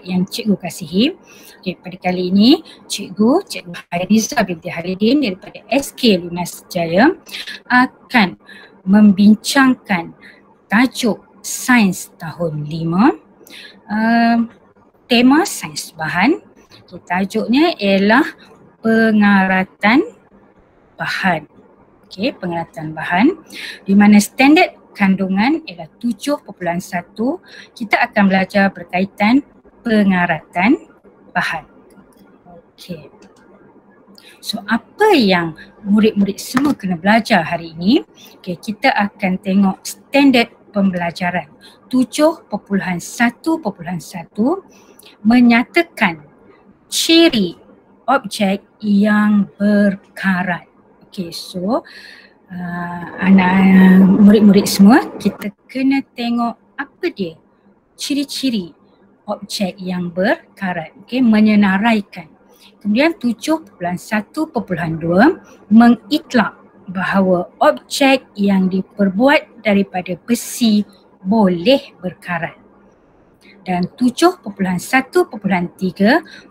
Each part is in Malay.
murid yang cikgu kasihi. Okay, pada kali ini cikgu Hairizah binti Halidin daripada SK Lunas Jaya akan membincangkan tajuk Sains tahun 5, tema sains bahan. Okay, tajuknya ialah pengaratan bahan. Okay, pengaratan bahan di mana standard kandungan ialah 7.1. Kita akan belajar berkaitan pengaratan bahan. Okay. So apa yang murid-murid semua kena belajar hari ini? Okay, kita akan tengok standard pembelajaran 7.1.1 menyatakan ciri objek yang berkarat. Okay, so anak murid-murid semua, kita kena tengok apa dia ciri-ciri objek yang berkarat, okay, menyenaraikan. Kemudian 7.1.2 mengitlak bahawa objek yang diperbuat daripada besi boleh berkarat. Dan 7.1.3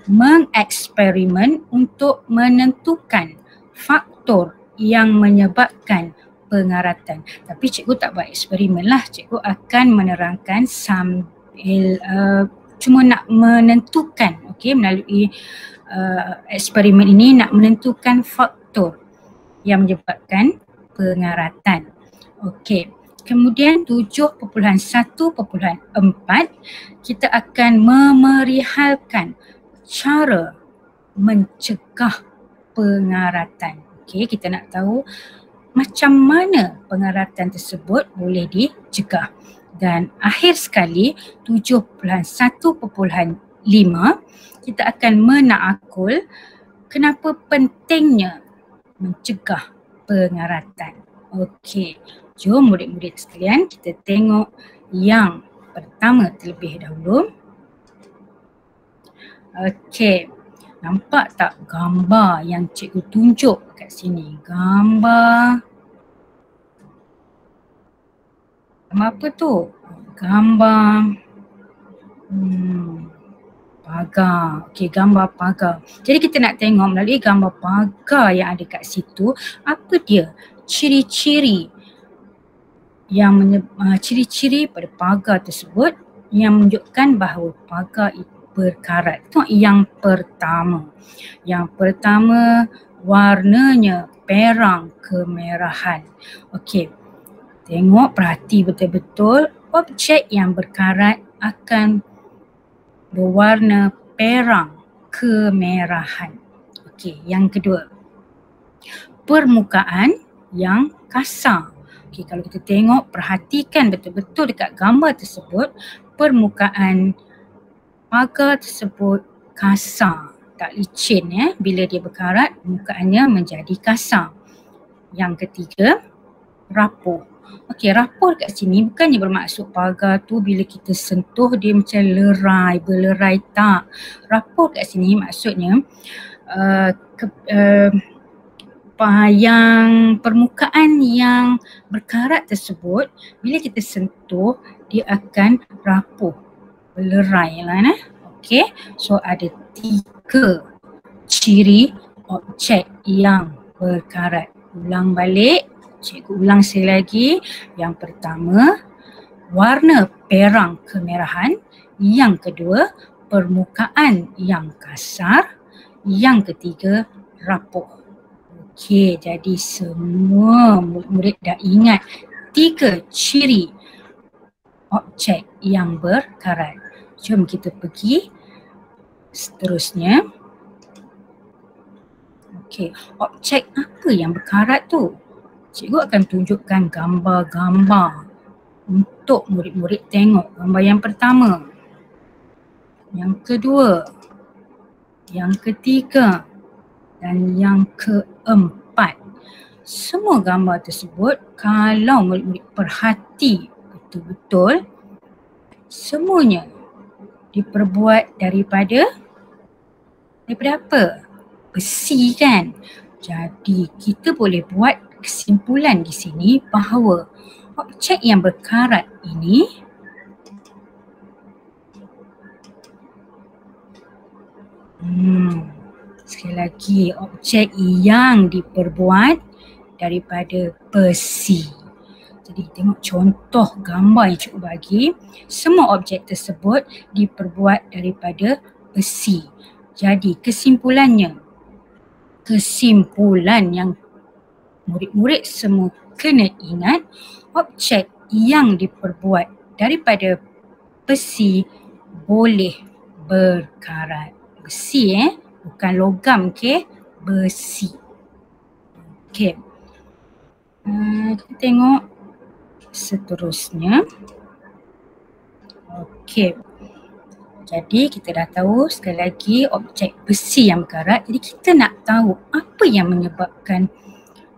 mengeksperimen untuk menentukan faktor yang menyebabkan pengaratan. Tapi cikgu tak buat eksperimen lah, cikgu akan menerangkan sambil cuma nak menentukan, okay, melalui eksperimen ini nak menentukan faktor yang menyebabkan pengaratan. Okey. Kemudian 7.1.4 kita akan memerihalkan cara mencegah pengaratan. Okey, kita nak tahu macam mana pengaratan tersebut boleh dicegah. Dan akhir sekali 7.1.5 kita akan menakul kenapa pentingnya mencegah pengaratan. Okey, jom murid-murid sekalian kita tengok yang pertama terlebih dahulu. Okey, nampak tak gambar yang cikgu tunjuk kat sini? Gambar apa tu? Gambar pagar. Okey, gambar pagar. Jadi kita nak tengok melalui gambar pagar yang ada kat situ, apa dia ciri-ciri yang ciri-ciri pada pagar tersebut yang menunjukkan bahawa pagar itu berkarat. Tengok yang pertama. Yang pertama warnanya perang kemerahan. Okey. Tengok, perhati betul-betul, objek yang berkarat akan berwarna perang kemerahan. Okey, yang kedua, permukaan yang kasar. Okey, kalau kita tengok, perhatikan betul-betul dekat gambar tersebut, permukaan pagar tersebut kasar, tak licin ya. Bila dia berkarat, permukaannya menjadi kasar. Yang ketiga, rapuh. Okey, rapuh kat sini bukannya bermaksud pagar tu bila kita sentuh dia macam lerai, berlerai, tak. Rapuh kat sini maksudnya yang permukaan yang berkarat tersebut bila kita sentuh dia akan rapuh, berlerai lah nah. Okey, so ada 3 ciri objek yang berkarat. Ulang balik, cikgu ulang sekali lagi. Yang pertama, warna perang kemerahan. Yang kedua, permukaan yang kasar. Yang ketiga, rapuh. Okey, jadi semua murid dah ingat 3 ciri objek yang berkarat. Jom kita pergi seterusnya. Okey, objek apa yang berkarat tu? Cikgu akan tunjukkan gambar-gambar untuk murid-murid tengok. Gambar yang pertama, yang kedua, yang ketiga dan yang keempat. Semua gambar tersebut kalau murid-murid perhati betul-betul, semuanya diperbuat daripada apa? Besi kan? Jadi kita boleh buat kesimpulan di sini bahawa objek yang berkarat ini Sekali lagi, objek yang diperbuat daripada besi. Jadi tengok contoh gambar yang cikgu bagi. Semua objek tersebut diperbuat daripada besi. Jadi kesimpulan yang murid-murid semua kena ingat, objek yang diperbuat daripada besi boleh berkarat. Besi bukan logam, besi. Kita tengok seterusnya. Jadi kita dah tahu sekali lagi objek besi yang berkarat. Jadi kita nak tahu apa yang menyebabkan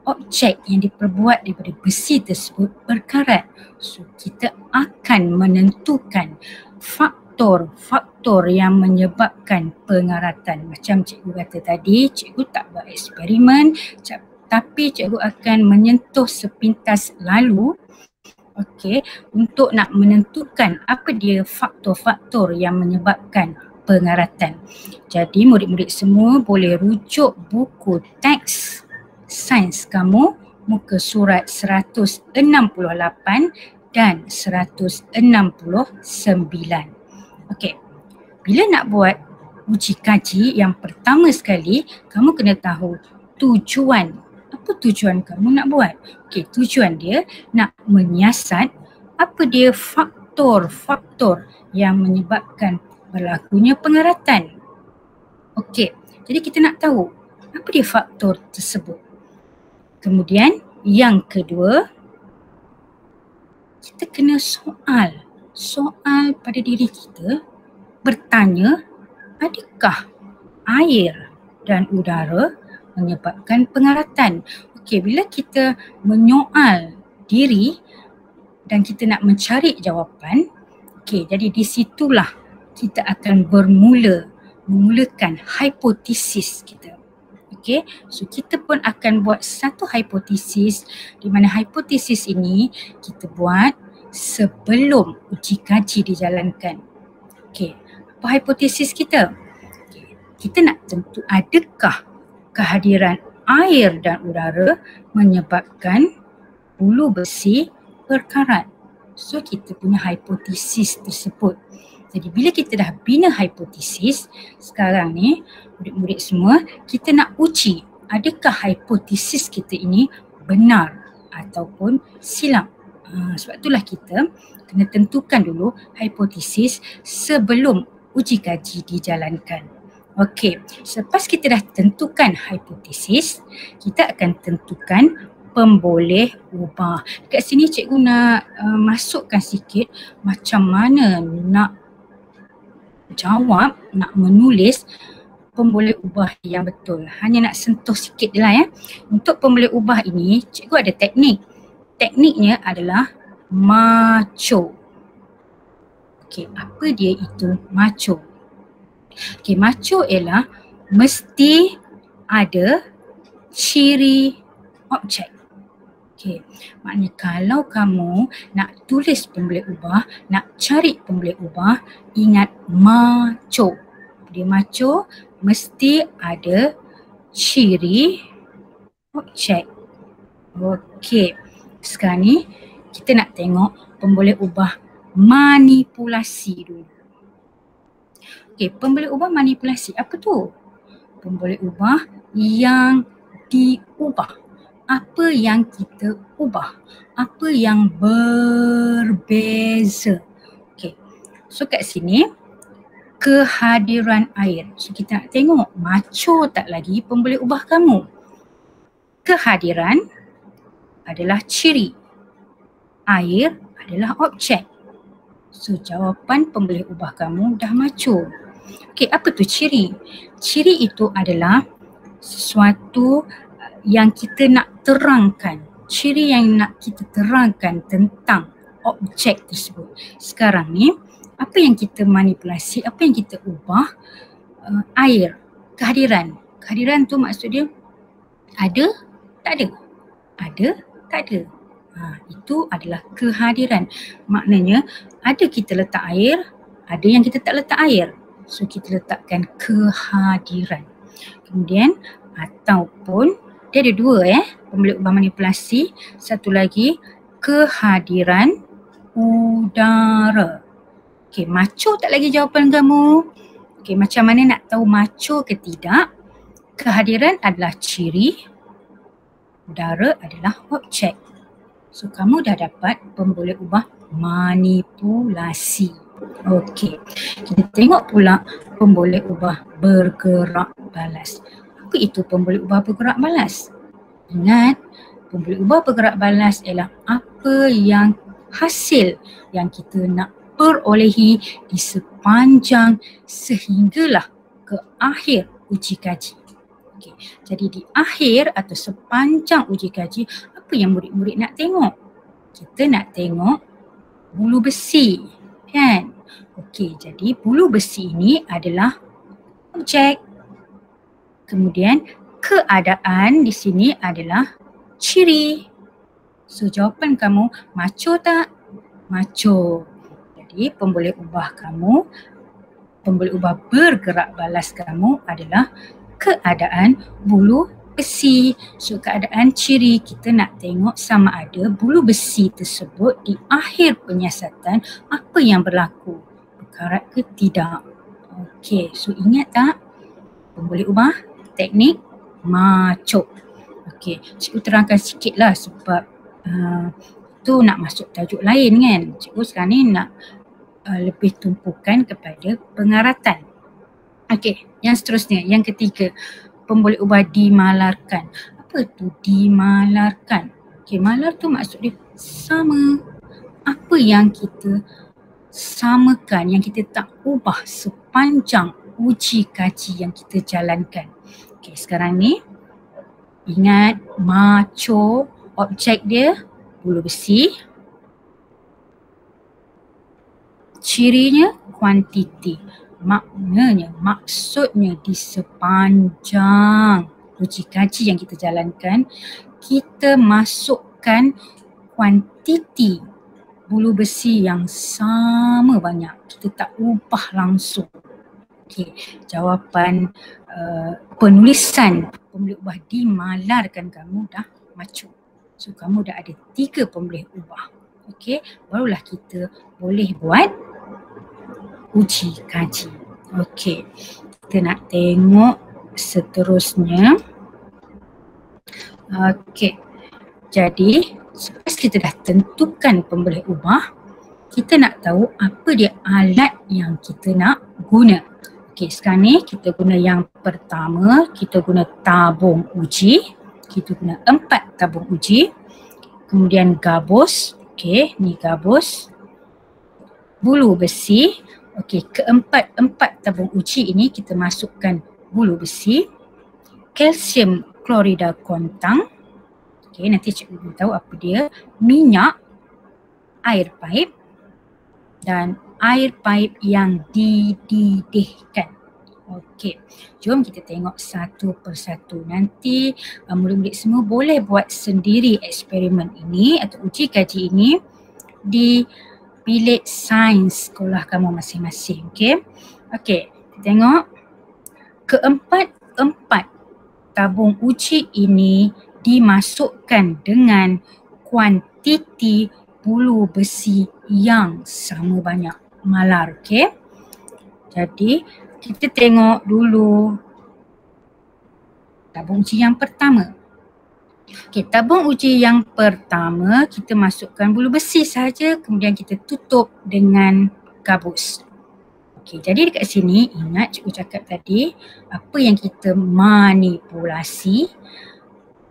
objek yang diperbuat daripada besi tersebut berkarat. So kita akan menentukan faktor yang menyebabkan pengaratan. Macam cikgu kata tadi, cikgu tak buat eksperimen, tapi cikgu akan menyentuh sepintas lalu untuk nak menentukan apa dia faktor-faktor yang menyebabkan pengaratan. Jadi murid-murid semua boleh rujuk buku teks sains kamu muka surat 168 dan 169. Bila nak buat uji kaji, yang pertama sekali kamu kena tahu tujuan. Apa tujuan kamu nak buat? Tujuan dia nak menyiasat apa dia faktor-faktor yang menyebabkan berlakunya pengaratan. Jadi kita nak tahu apa dia faktor tersebut. Kemudian yang kedua, kita kena soal pada diri kita, bertanya, adakah air dan udara menyebabkan pengaratan? Bila kita menyoal diri dan kita nak mencari jawapan, jadi di situlah kita akan memulakan hipotesis kita. So kita pun akan buat satu hipotesis, di mana hipotesis ini kita buat sebelum uji kaji dijalankan. Apa hipotesis kita? Kita nak tentu adakah kehadiran air dan udara menyebabkan bulu besi berkarat. So kita punya hipotesis tersebut. Jadi bila kita dah bina hipotesis, sekarang ni murid-murid semua kita nak uji adakah hipotesis kita ini benar ataupun silap. Sebab itulah kita kena tentukan dulu hipotesis sebelum uji kaji dijalankan. Selepas kita dah tentukan hipotesis, kita akan tentukan pemboleh ubah. Dekat sini cikgu nak masukkan sikit macam mana nak jawab, nak menulis pemboleh ubah yang betul. Hanya nak sentuh sikit je lah. Untuk pemboleh ubah ini, cikgu ada teknik. Tekniknya adalah maco. Apa dia itu maco? Maco ialah mesti ada ciri objek. Maknanya kalau kamu nak tulis pemboleh ubah, nak cari pemboleh ubah, ingat maco. Dia maco mesti ada ciri objek. Sekarang ni kita nak tengok pemboleh ubah manipulasi dulu. Pemboleh ubah manipulasi, apa tu? Pemboleh ubah yang diubah. Apa yang kita ubah? Apa yang berbeza? So kat sini kehadiran air. So kita nak tengok maco tak lagi pemboleh ubah kamu. Kehadiran adalah ciri. Air adalah objek. So jawapan pemboleh ubah kamu dah maco. Apa tu ciri? Ciri itu adalah sesuatu yang kita nak terangkan. Ciri yang nak kita terangkan tentang objek tersebut. Sekarang ni, apa yang kita manipulasi, apa yang kita ubah? Air, kehadiran. Kehadiran tu maksud dia ada, tak ada? Ada, tak ada? Itu adalah kehadiran. Maknanya ada kita letak air, ada yang kita tak letak air. So kita letakkan kehadiran. Kemudian ataupun dia ada dua pembeli ubah manipulasi. Satu lagi kehadiran udara. Okey, maco tak lagi jawapan kamu? Okey, macam mana nak tahu maco ke tidak? Kehadiran adalah ciri, udara adalah objek. So kamu dah dapat pemboleh ubah manipulasi. Okey, kita tengok pula pemboleh ubah bergerak balas. Apa itu pemboleh ubah bergerak balas? Ingat, pemboleh ubah bergerak balas ialah apa yang hasil yang kita nak perolehi di sepanjang sehinggalah ke akhir uji kaji. Okay. Jadi di akhir atau sepanjang uji kaji, apa yang murid-murid nak tengok? Kita nak tengok bulu besi, kan? Okey, jadi bulu besi ini adalah objek. Kemudian keadaan di sini adalah ciri. So jawapan kamu maco tak? Maco. Jadi pemboleh ubah kamu, pemboleh ubah bergerak balas kamu adalah keadaan bulu besi. So keadaan ciri kita nak tengok sama ada bulu besi tersebut di akhir penyiasatan apa yang berlaku, berkarat ke tidak. Okey, so ingat tak pemboleh ubah teknik maco. Okey, cikgu terangkan sikit lah sebab tu nak masuk tajuk lain kan. Cikgu sekarang ni nak lebih tumpukan kepada pengaratan. Okey, yang seterusnya, yang ketiga, pemboleh ubah dimalarkan. Apa tu dimalarkan? Okey, malar tu maksud dia sama. Apa yang kita samakan, yang kita tak ubah sepanjang uji kaji yang kita jalankan. Okey, sekarang ni ingat maco, objek dia bulu besi. Cirinya kuantiti. Maknanya, maksudnya di sepanjang uji kaji yang kita jalankan, kita masukkan kuantiti bulu besi yang sama banyak. Kita tak ubah langsung. Okey, jawapan penulisan pemboleh ubah dimalarkan kamu dah macu. So kamu dah ada 3 pemboleh ubah. Okey, barulah kita boleh buat uji kaji. Okey, kita nak tengok seterusnya. Okey, jadi selepas kita dah tentukan pemboleh ubah, kita nak tahu apa dia alat yang kita nak guna. Okey, sekarang ni kita guna yang pertama, kita guna tabung uji. Kita guna 4 tabung uji. Kemudian gabus. Okey, ni gabus. Bulu besi. Okey, keempat tabung uji ini kita masukkan bulu besi. Kalsium klorida kontang. Okey, nanti cikgu beritahu apa dia. Minyak, air paip dan air paip yang dididihkan. Okey, jom kita tengok satu persatu. Nanti murid-murid semua boleh buat sendiri eksperimen ini atau uji kaji ini di bilik sains sekolah kamu masing-masing. Okey, okey, kita tengok keempat tabung uji ini dimasukkan dengan kuantiti bulu besi yang sama banyak, malar. Okey, jadi kita tengok dulu tabung uji yang pertama. Okey, tabung uji yang pertama kita masukkan bulu besi saja, kemudian kita tutup dengan gabus. Okey, jadi dekat sini ingat cikgu cakap tadi apa yang kita manipulasi,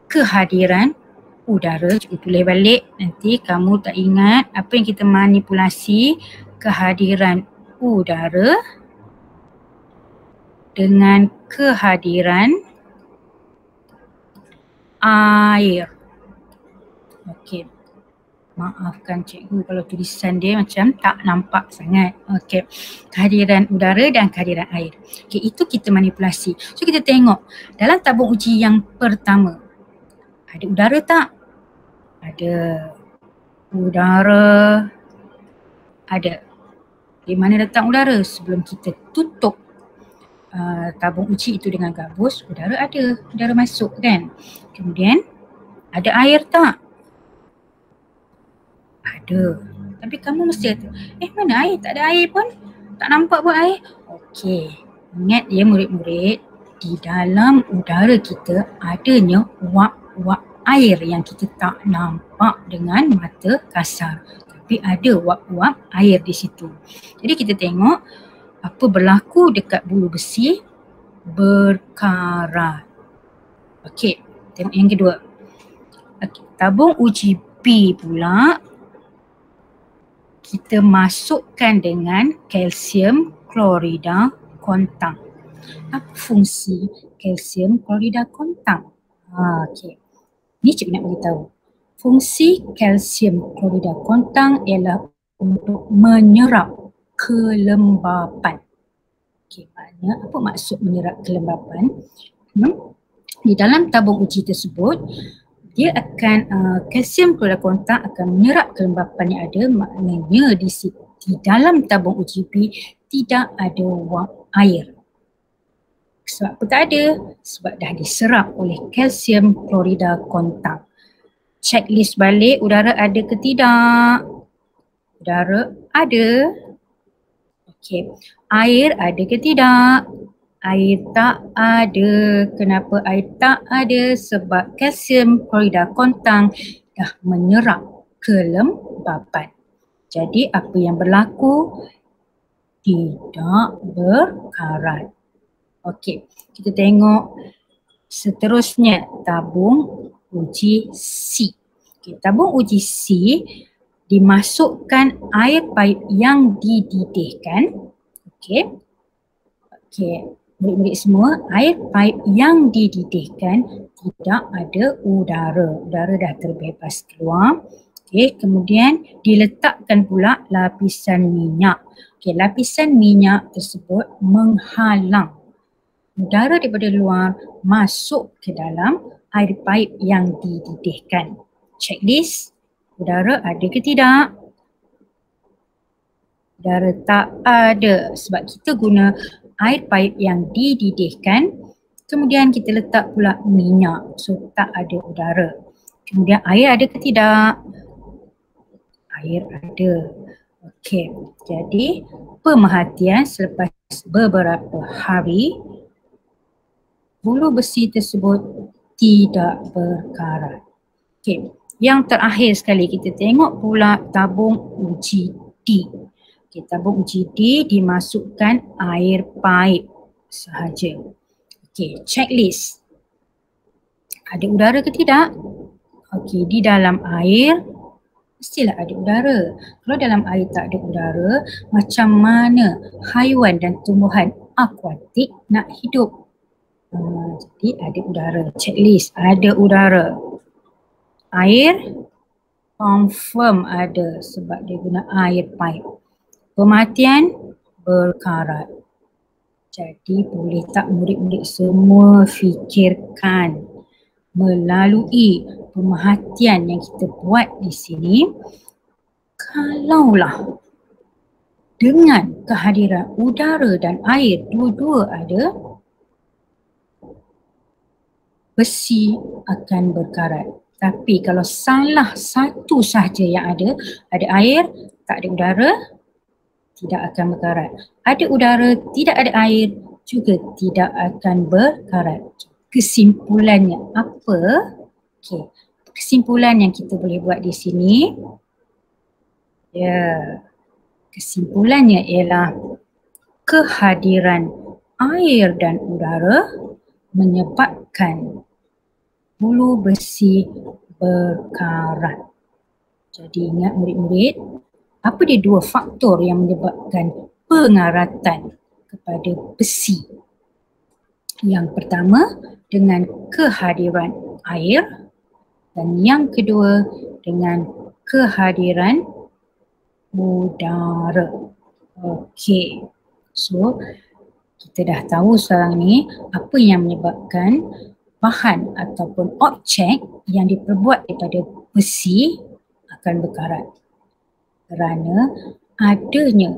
kehadiran udara. Cikgu tulis balik, nanti kamu tak ingat apa yang kita manipulasi, kehadiran udara dengan kehadiran air. Okey, maafkan cikgu kalau tulisan dia macam tak nampak sangat. Okey, kehadiran udara dan kehadiran air. Okey, itu kita manipulasi. So kita tengok dalam tabung uji yang pertama, ada udara tak? Ada. Udara ada. Di mana letak udara? Sebelum kita tutup tabung uji itu dengan gabus, udara masuk kan. Kemudian ada air tak? Ada. Tapi kamu mesti kata, mana air? Tak ada air pun. Tak nampak pun air. Okey. Ingat ya murid-murid, di dalam udara kita adanya wap-wap air yang kita tak nampak dengan mata kasar. Tapi ada wap-wap air di situ. Jadi kita tengok apa berlaku dekat bulu besi, berkarat. Okey, tengok yang kedua. Okay, tabung uji B pula kita masukkan dengan kalsium klorida kontang. Apa fungsi kalsium klorida kontang? Okey. Ni cikgu nak beritahu. Fungsi kalsium klorida kontang ialah untuk menyerap kelembapan. Okey, maknanya apa maksud menyerap kelembapan? Di dalam tabung uji tersebut, dia akan kalsium klorida kontang akan menyerap kelembapan yang ada, maknanya di dalam tabung uji B tidak ada wap air. Sebab apa tak ada? Sebab dah diserap oleh kalsium klorida kontang. Checklist balik, udara ada ke tidak? Udara ada. Okey. Air ada ke tidak? Air tak ada. Kenapa air tak ada? Sebab kalsium klorida kontang dah menyerap kelembapan. Jadi apa yang berlaku? Tidak berkarat. Okey, kita tengok seterusnya tabung uji C. Okey, tabung uji C dimasukkan air paip yang dididihkan. Okey. Okey, murid-murid semua, air paip yang dididihkan tidak ada udara. Udara dah terbebas keluar. Okey, kemudian diletakkan pula lapisan minyak. Okey, lapisan minyak tersebut menghalang udara daripada luar masuk ke dalam air paip yang dididihkan. Checklist, udara ada ke tidak? Udara tak ada sebab kita guna air paip yang dididihkan, kemudian kita letak pula minyak, so tak ada udara. Kemudian air ada ke tidak? Air ada. Okey, jadi pemerhatian selepas beberapa hari bulu besi tersebut tidak berkarat. Okey, yang terakhir sekali kita tengok pula tabung uji D. Okey, tabung uji D dimasukkan air paip sahaja. Okey, checklist. Ada udara ke tidak? Okey, di dalam air mestilah ada udara. Kalau dalam air tak ada udara, macam mana haiwan dan tumbuhan akuatik nak hidup? Jadi ada udara. Checklist, ada udara. Air confirm ada sebab dia guna air paip. Pemerhatian berkarat. Jadi boleh tak murid-murid semua fikirkan melalui pemerhatian yang kita buat di sini, kalaulah dengan kehadiran udara dan air dua-dua ada, besi akan berkarat. Tapi kalau salah satu sahaja yang ada air, tak ada udara, tidak akan berkarat. Ada udara, tidak ada air, juga tidak akan berkarat. Kesimpulannya apa? Okey, kesimpulan yang kita boleh buat di sini, kesimpulannya ialah kehadiran air dan udara menyebabkan bulu besi berkarat. Jadi ingat murid-murid, apa dia dua faktor yang menyebabkan pengaratan kepada besi? Yang pertama dengan kehadiran air dan yang kedua dengan kehadiran udara. Okey, so kita dah tahu sekarang ni apa yang menyebabkan bahan ataupun objek yang diperbuat daripada besi akan berkarat. Kerana hadirnya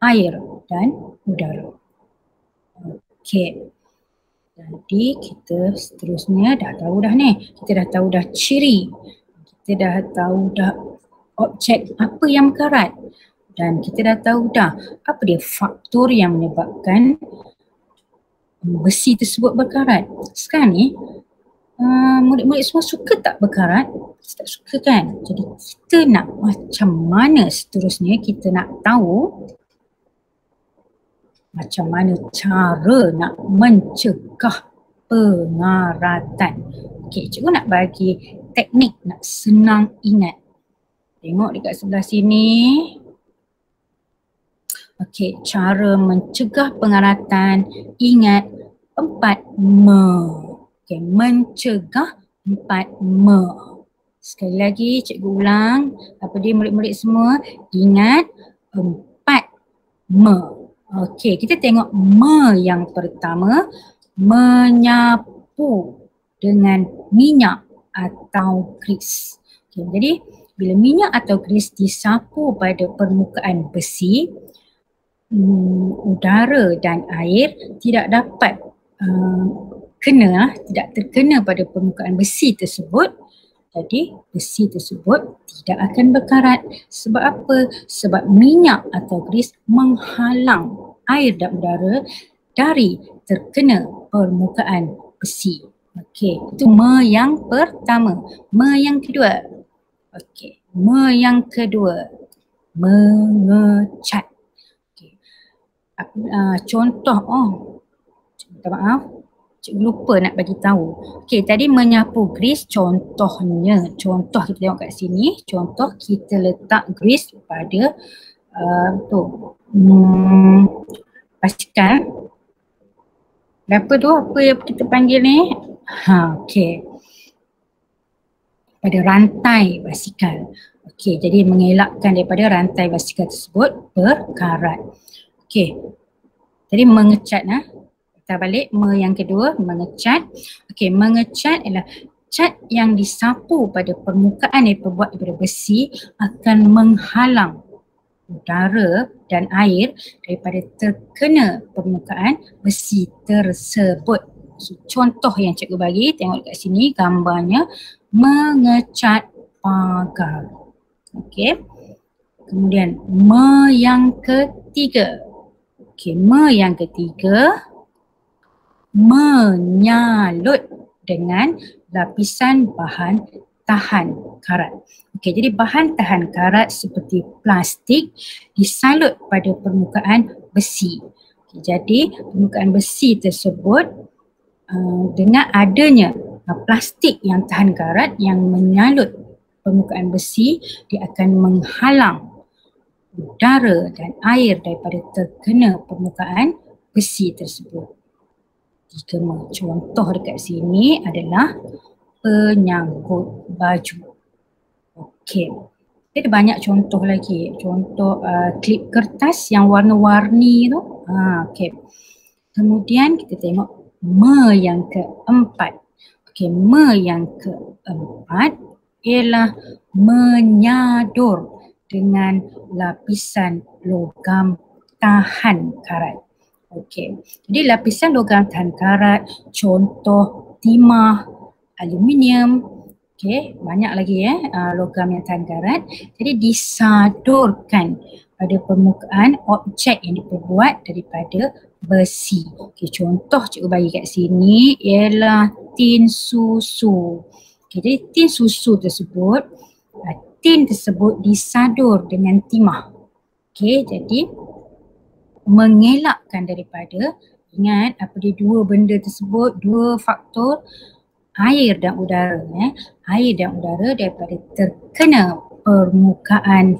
air dan udara. Okey. Jadi kita seterusnya dah tahu dah ni. Kita dah tahu dah ciri. Kita dah tahu dah objek apa yang berkarat. Dan kita dah tahu dah apa dia faktor yang menyebabkan besi tersebut berkarat. Sekarang ni murid-murid semua suka tak berkarat? Kita tak suka kan? Jadi kita nak macam mana seterusnya kita nak tahu macam mana cara nak mencegah pengaratan. Okey, cikgu nak bagi teknik nak senang ingat. Tengok dekat sebelah sini. Okey, cara mencegah pengaratan, ingat 4M. Okey, mencegah 4M. Sekali lagi cikgu ulang, apa dia murid-murid semua? Ingat 4M. Okey, kita tengok me yang pertama, menyapu dengan minyak atau grease. Okay, jadi bila minyak atau grease disapu pada permukaan besi, udara dan air tidak dapat tidak terkena pada permukaan besi tersebut. Jadi besi tersebut tidak akan berkarat. Sebab apa? Sebab minyak atau grease menghalang air dan udara dari terkena permukaan besi. Okey, itu me yang pertama. Me yang kedua. Okey, me yang kedua. Mengecat. Okey. Contoh, minta maaf. Cikgu lupa nak bagi tahu. Okey, tadi menyapu grease contohnya. Contoh kita tengok kat sini. Contoh kita letak grease pada basikal. Berapa tu? Apa yang kita panggil ni? Okey. Pada rantai basikal. Okey, jadi mengelakkan daripada rantai basikal tersebut berkarat. Okey. Jadi mengecat kita balik me yang kedua, mengecat. Okey, mengecat ialah cat yang disapu pada permukaan yang terbuat daripada besi akan menghalang udara dan air daripada terkena permukaan besi tersebut. So, contoh yang cikgu bagi, tengok dekat sini gambarnya, mengecat pagar. Okey. Kemudian me yang ketiga. Okey, me yang ketiga, menyalut dengan lapisan bahan tahan karat. Okey, jadi bahan tahan karat seperti plastik disalut pada permukaan besi. Okay, jadi permukaan besi tersebut dengan adanya plastik yang tahan karat yang menyalut permukaan besi, dia akan menghalang udara dan air daripada terkena permukaan besi tersebut. Contoh dekat sini adalah penyangkut baju. Okey. Ada banyak contoh lagi. Contoh klip kertas yang warna-warni tu. Okey. Kemudian kita tengok me yang keempat. Okey, me yang keempat ialah menyadur dengan lapisan logam tahan karat. Okey, jadi lapisan logam tahan karat, contoh timah, aluminium, okey, banyak lagi logam yang tahan karat. Jadi disadurkan pada permukaan objek yang diperbuat daripada besi. Okey, contoh cikgu bagi kat sini ialah tin susu. Okey, jadi tin susu tersebut, tin tersebut disadur dengan timah. Okey, jadi mengelakkan daripada, ingat apa dia dua benda tersebut, dua faktor, air dan udara. Air dan udara daripada terkena permukaan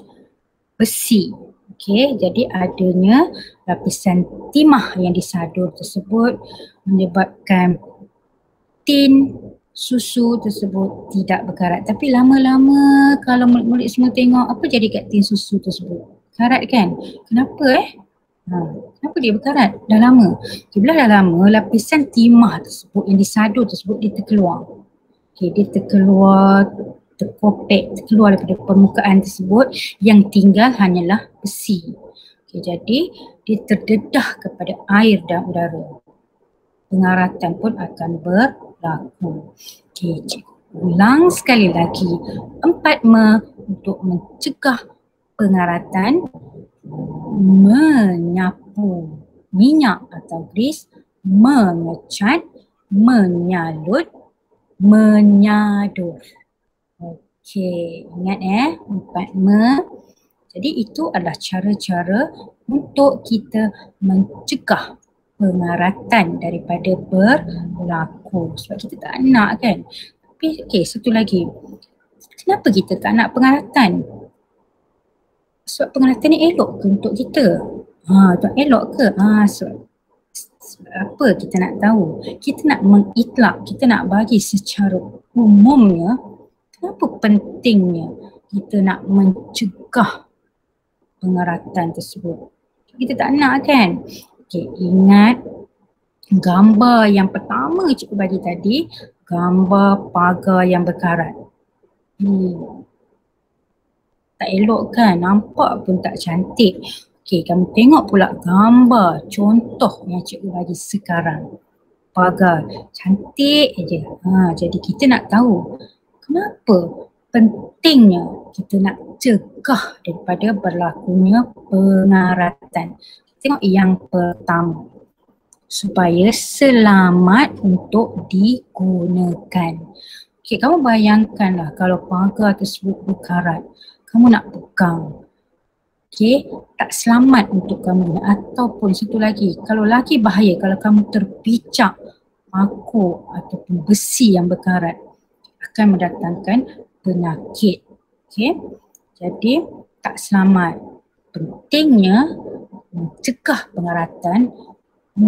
besi. Okey, jadi adanya lapisan timah yang disadur tersebut menyebabkan tin susu tersebut tidak berkarat. Tapi lama-lama kalau murid-murid semua tengok apa jadi kat tin susu tersebut? Karat kan? Kenapa kenapa dia berkarat? Dah lama. Bila dah lama, lapisan timah tersebut yang disadur tersebut dia terkeluar. Okay, dia terkeluar, terkopek, terkeluar daripada permukaan tersebut, yang tinggal hanyalah besi. Okay, jadi dia terdedah kepada air dan udara. Pengaratan pun akan berlaku. Okay, cikgu ulang sekali lagi. 4M untuk mencegah pengaratan: menyapu minyak atau grease, mengecat, menyalut, menyadur. Okey, ingat 4M. Jadi itu adalah cara-cara untuk kita mencegah pengaratan daripada berlaku. Sebab kita tak nak kan. Tapi okey, satu lagi. Kenapa kita tak nak pengaratan? Sebab pengaratan ni elok ke untuk kita? Tak elok ke? Sebab apa kita nak tahu? Kita nak mengitlak, kita nak bagi secara umumnya kenapa pentingnya kita nak mencegah pengaratan tersebut. Kita tak nak kan? Okay, ingat gambar yang pertama cikgu bagi tadi, gambar pagar yang berkarat. Tak elok kan? Nampak pun tak cantik. Okay, kamu tengok pula gambar contoh yang cikgu bagi sekarang. Pagar cantik aja. Jadi kita nak tahu kenapa pentingnya kita nak cegah daripada berlakunya pengaratan. Tengok yang pertama, supaya selamat untuk digunakan. Okay, kamu bayangkanlah kalau pagar tersebut berkarat, kamu nak pegang. Okay, tak selamat untuk kamu. Ataupun satu lagi, kalau lagi bahaya kalau kamu terpicak paku ataupun besi yang berkarat, akan mendatangkan penyakit. Okay, jadi tak selamat. Pentingnya mencegah pengaratan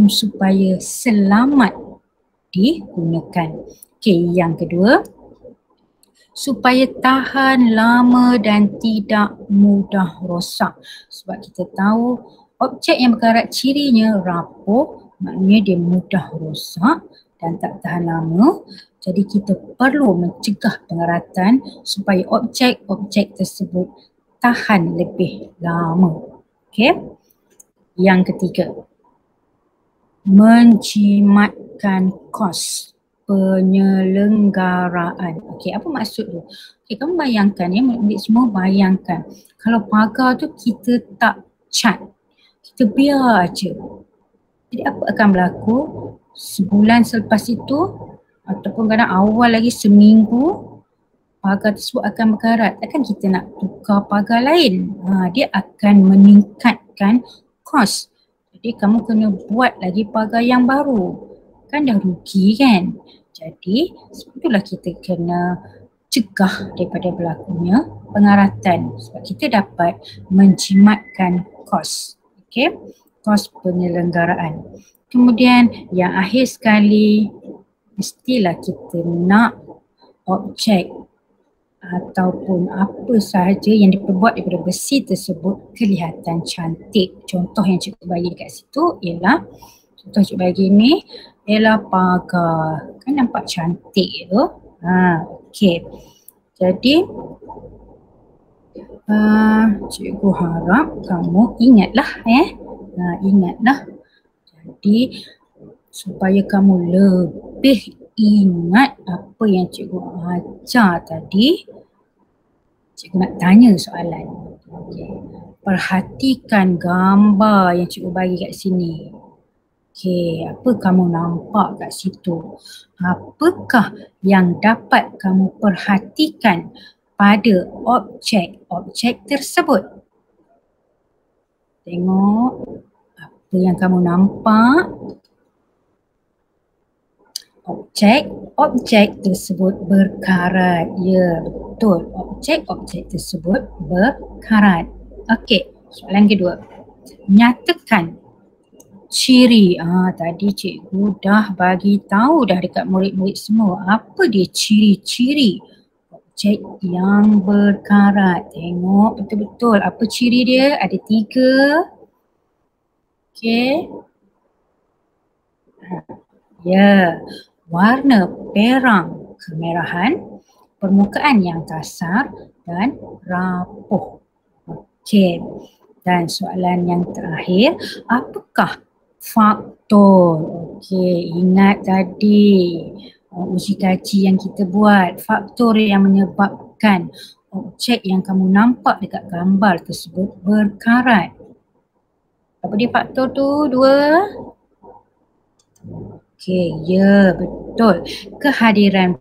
supaya selamat digunakan. Okay, yang kedua, supaya tahan lama dan tidak mudah rosak. Sebab kita tahu objek yang berkarat cirinya rapuh, maknanya dia mudah rosak dan tak tahan lama. Jadi kita perlu mencegah pengaratan supaya objek-objek tersebut tahan lebih lama. Okey. Yang ketiga, menjimatkan kos penyelenggaraan. Okey, apa maksud tu? Okey, kamu bayangkan murid semua bayangkan kalau pagar tu kita tak cat, kita biar aja. Jadi apa akan berlaku? Sebulan selepas itu ataupun kadang awal lagi seminggu, pagar tersebut akan berkarat. Takkan kita nak tukar pagar lain? Dia akan meningkatkan kos. Jadi kamu kena buat lagi pagar yang baru. Kan dah rugi kan? Jadi sebab itulah kita kena cegah daripada berlakunya pengaratan sebab kita dapat menjimatkan kos. Okey, kos penyelenggaraan. Kemudian yang akhir sekali, mestilah kita nak objek ataupun apa sahaja yang diperbuat daripada besi tersebut kelihatan cantik. Contoh yang cikgu bagi kat situ ialah, contoh cikgu bagi ni ialah pagar. Kan nampak cantik tu. Okey. Jadi cikgu harap kamu ingatlah ingatlah. Jadi supaya kamu lebih ingat apa yang cikgu ajar tadi, cikgu nak tanya soalan. Okay. Perhatikan gambar yang cikgu bagi kat sini. Okey, apa kamu nampak kat situ? Apakah yang dapat kamu perhatikan pada objek-objek tersebut? Tengok apa yang kamu nampak. Objek-objek tersebut berkarat. Ya, betul. Objek-objek tersebut berkarat. Okey, soalan kedua. Nyatakan ciri. Tadi cikgu dah bagi tahu dah dekat murid-murid semua apa dia ciri-ciri objek yang berkarat. Tengok betul-betul apa ciri dia. Ada 3. Okey. Ya, warna perang kemerahan, permukaan yang kasar dan rapuh. Okey. Dan soalan yang terakhir, apakah faktor? Okey, ingat tadi uji kaji yang kita buat, faktor yang menyebabkan objek yang kamu nampak dekat gambar tersebut berkarat. Apa dia faktor tu? 2? Okey, ya betul. Kehadiran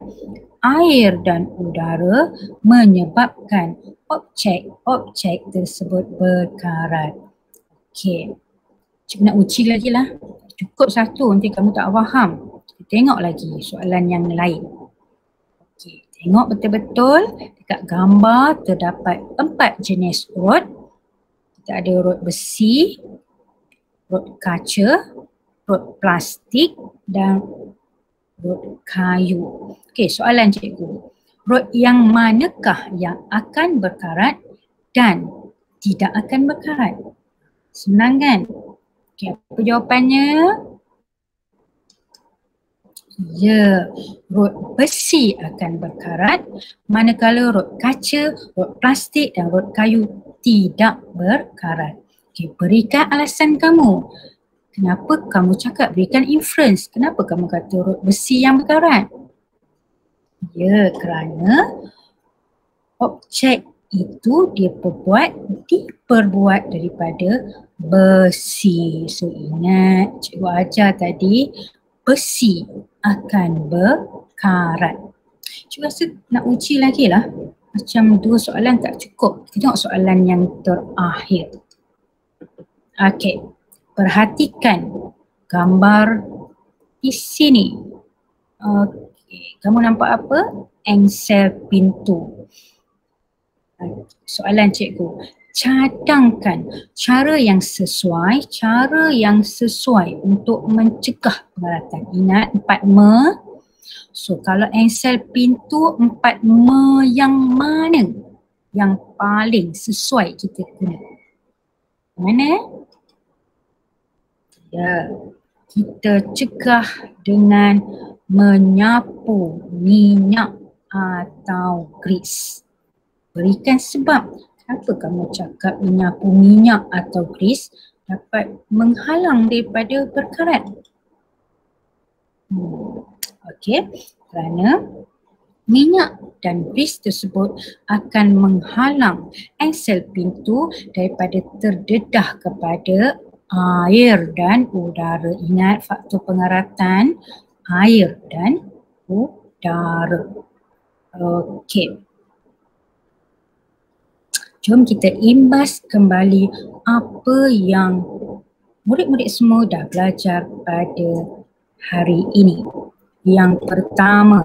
air dan udara menyebabkan objek-objek tersebut berkarat. Okey, cuba nak uji lagi lah. Cukup satu, nanti kamu tak faham. Tengok lagi soalan yang lain. Okey, tengok betul-betul dekat gambar terdapat 4 jenis rod. Kita ada rod besi, rod kaca, rod plastik dan rod kayu. Okey, soalan cikgu. Rod yang manakah yang akan berkarat dan tidak akan berkarat? Senang kan? Okey, apa jawapannya? Ya, rod besi akan berkarat, manakala rod kaca, rod plastik dan rod kayu tidak berkarat. Okey, berikan alasan kamu. Kenapa kamu cakap, berikan inference, kenapa kamu kata rod besi yang berkarat? Ya, kerana objek itu diperbuat daripada besi. So ingat, cikgu ajar tadi, besi akan berkarat. Cikgu rasa nak uji lagi lah. Macam 2 soalan tak cukup. Kita tengok soalan yang terakhir. Okey, perhatikan gambar di sini. Okey, kamu nampak apa? Engsel pintu. Soalan cikgu, cadangkan cara yang sesuai untuk mencegah pengaratan. Ingat 4M. So kalau engsel pintu 4M yang mana yang paling sesuai kita guna? Mana? Ya, kita cegah dengan menyapu minyak atau grease. Berikan sebab. Kenapa kamu cakap menyapu minyak atau grease dapat menghalang daripada berkarat? Okey, kerana minyak dan grease tersebut akan menghalang engsel pintu daripada terdedah kepada air dan udara. Ingat faktor pengaratan air dan udara. Okey. Jom kita imbas kembali apa yang murid-murid semua dah belajar pada hari ini. Yang pertama,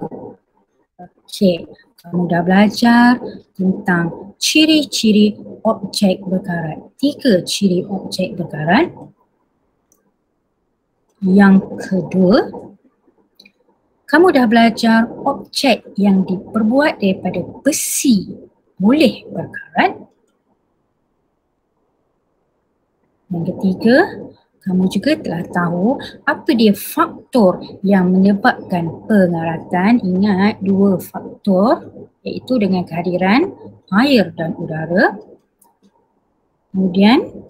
okey, kamu dah belajar tentang ciri-ciri objek berkarat. 3 ciri objek berkarat. Yang kedua, kamu dah belajar objek yang diperbuat daripada besi boleh berkarat. Yang ketiga, kamu juga telah tahu apa dia faktor yang menyebabkan pengaratan. Ingat 2 faktor, iaitu dengan kehadiran air dan udara. Kemudian,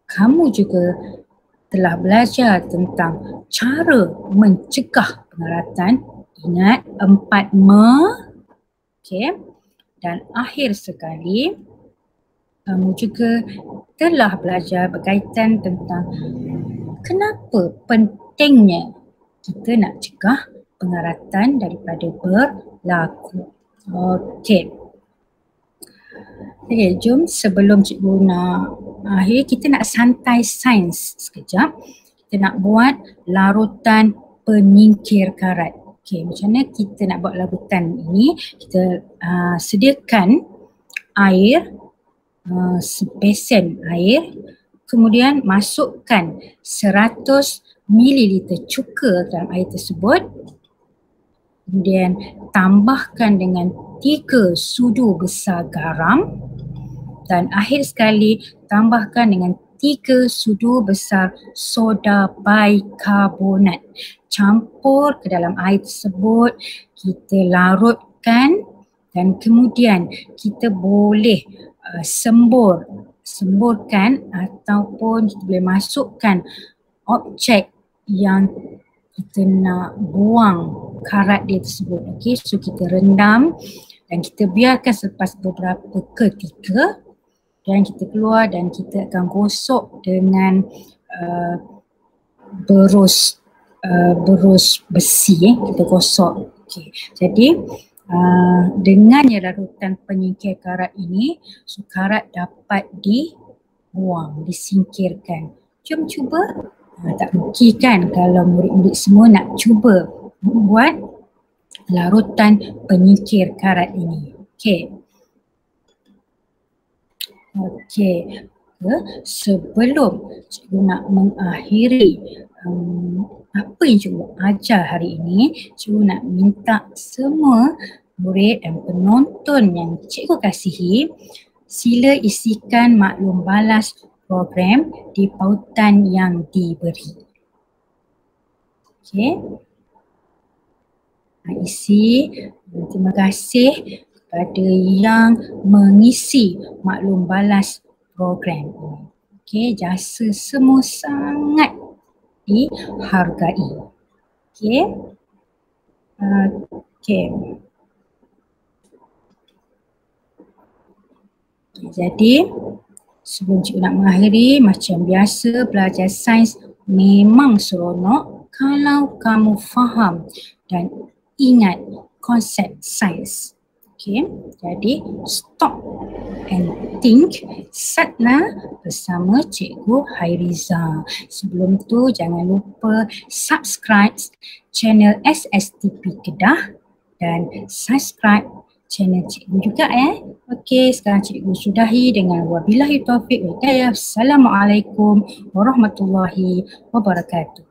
kamu juga telah belajar tentang cara mencegah pengaratan. Ingat 4M. Okey. Dan akhir sekali, kamu juga telah belajar berkaitan tentang kenapa pentingnya kita nak cegah pengaratan daripada berlaku. Okey. Okey, jom sebelum cikgu nak akhir, kita nak santai sains sekejap. Kita nak buat larutan penyingkir karat. Okey, macam mana kita nak buat larutan ini? Kita sediakan air, sebesen air, kemudian masukkan 100 ml cuka dalam air tersebut, kemudian tambahkan dengan 3 sudu besar garam, dan akhir sekali tambahkan dengan 3 sudu besar soda bikarbonat. Campur ke dalam air tersebut, kita larutkan dan kemudian kita boleh sembur semburkan ataupun kita boleh masukkan objek yang kita nak buang karat dia tersebut. Okey, so kita rendam dan kita biarkan selepas beberapa ketika dan kita keluar dan kita akan gosok dengan berus besi, kita gosok. Okey, jadi dengannya larutan penyingkir karat ini, so karat dapat dibuang, disingkirkan. Jom cuba. Tak rugi kan kalau murid-murid semua nak cuba buat larutan penyingkir karat ini. Okey. Okey. Sebelum cikgu nak mengakhiri apa yang cikgu ajar hari ini, cikgu nak minta semua murid dan penonton yang cikgu kasihi, sila isikan maklum balas program di pautan yang diberi. Okey. Isi. Terima kasih kepada yang mengisi maklum balas program ini. Okey, jasa semua sangat dihargai. Okey. Okey. Jadi sebelum cikgu nak mengakhiri, macam biasa belajar sains memang seronok kalau kamu faham dan ingat konsep sains. Okey, jadi stop and think Satna bersama Cikgu Hairiza. Sebelum tu jangan lupa subscribe channel SSTP Kedah dan subscribe channel cikgu juga Okey, sekarang cikgu sudahi dengan wabillahi taufiq wal hidayah. Assalamualaikum warahmatullahi wabarakatuh.